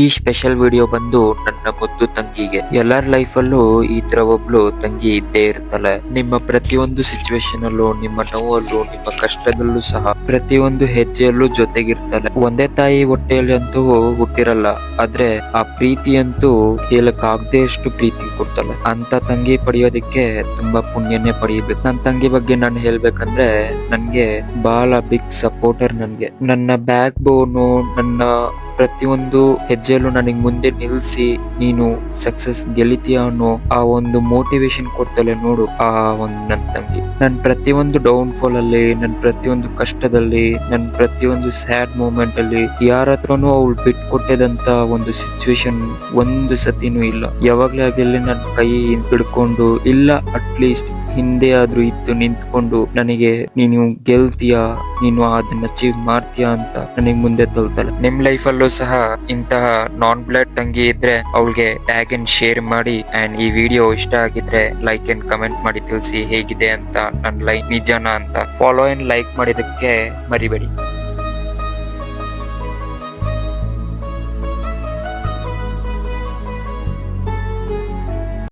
ಈ special video ಬಂದು ನನ್ನ ಮುದ್ದು ತಂಗಿಗೆ. ಎಲ್ಲರ ಲೈಫ್ ಅಲ್ಲೂ ಈ ತರ ಒಬ್ಳು ತಂಗಿ ಇದ್ದೇ ಇರ್ತಲ್ಲ. ನಿಮ್ಮ ಪ್ರತಿಯೊಂದು ಸಿಚುವೇಶನ್ ಅಲ್ಲೂ, ನಿಮ್ಮ ನೋವಲ್ಲೂ, ನಿಮ್ಮ ಕಷ್ಟದಲ್ಲೂ ಸಹ ಪ್ರತಿಯೊಂದು ಹೆಜ್ಜೆಯಲ್ಲೂ ಜೊತೆಗಿರ್ತಾಳೆ. ಒಂದೇ ತಾಯಿ ಹೊಟ್ಟೆಯಲ್ಲಿ ಅಂತೂ ಹುಟ್ಟಿರಲ್ಲ, ಆದ್ರೆ ಆ ಪ್ರೀತಿಯಂತೂ ಹೇಳಕ್ ಆಗದೆ ಅಷ್ಟು ಪ್ರೀತಿ ಕೊಡ್ತಾಳೆ. ಅಂತ ತಂಗಿ ಪಡೆಯೋದಿಕ್ಕೆ ತುಂಬಾ ಪುಣ್ಯನೇ ಪಡೆಯಬೇಕು. ನನ್ನ ತಂಗಿ ಬಗ್ಗೆ ನಾನು ಹೇಳ್ಬೇಕಂದ್ರೆ, ನನ್ಗೆ ಬಹಳ ಬಿಗ್ ಸಪೋರ್ಟರ್. ನನ್ಗೆ ನನ್ನ ಬ್ಯಾಕ್ ಬೋನು, ನನ್ನ ಪ್ರತಿಯೊಂದು ಹೆಜ್ಜೆಯಲ್ಲೂ ನನಗ್ ಮುಂದೆ ನಿಲ್ಸಿ ನೀನು ಸಕ್ಸಸ್ ಗೆಲಿತೀಯ ಅನ್ನೋ ಆ ಒಂದು ಮೋಟಿವೇಶನ್ ಕೊಡ್ತಾಳೆ ನೋಡು. ಆ ಒಂದು ನನ್ ತಂಗಿ ನನ್ ಪ್ರತಿಯೊಂದು ಡೌನ್ ಫಾಲ್ ಅಲ್ಲಿ, ನನ್ ಪ್ರತಿಯೊಂದು ಕಷ್ಟದಲ್ಲಿ, ನನ್ ಪ್ರತಿಯೊಂದು ಸ್ಯಾಡ್ ಮೂಮೆಂಟ್ ಅಲ್ಲಿ ಯಾರ ಹತ್ರನೂ ಅವಳು ಬಿಟ್ಕೊಟ್ಟದಂತ ಒಂದು ಸಿಚುವೇಶನ್ ಒಂದು ಸತಿನೂ ಇಲ್ಲ. ಯಾವಾಗ್ಲೇ ಆಗಿರ್ಲಿ ನನ್ ಕೈ ಹಿಡ್ಕೊಂಡು, ಇಲ್ಲ ಅಟ್ಲೀಸ್ಟ್ ಹಿಂದೆ ಆದ್ರೂ ಇದ್ದು ನಿಂತ್ಕೊಂಡು ನನಗೆ ನೀನು ಗೆಲ್ತೀಯಾ, ನೀನು ಅದನ್ನ ಅಚೀವ್ ಮಾಡ್ತೀಯಾ ಅಂತ ನನಗ್ ಮುಂದೆ ತಳ್ತಾಳೆ. ನಿಮ್ ಲೈಫ್ ಅಲ್ಲೂ ಸಹ ಇಂತಹ ನಾನ್ ಬ್ಲಡ್ ತಂಗಿ ಇದ್ರೆ ಅವಳಿಗೆ ಟ್ಯಾಗ್ ಅಂಡ್ ಶೇರ್ ಮಾಡಿ. ಅಂಡ್ ಈ ವಿಡಿಯೋ ಇಷ್ಟ ಆಗಿದ್ರೆ ಲೈಕ್ ಅಂಡ್ ಕಮೆಂಟ್ ಮಾಡಿ ತಿಳಿಸಿ ಹೇಗಿದೆ ಅಂತ, ನನ್ನ ಲೈಫ್ ನಿಜನಾ ಅಂತ. ಫಾಲೋ ಅಂಡ್ ಲೈಕ್ ಮಾಡಿದಕ್ಕೆ ಮರಿಬೇಡಿ.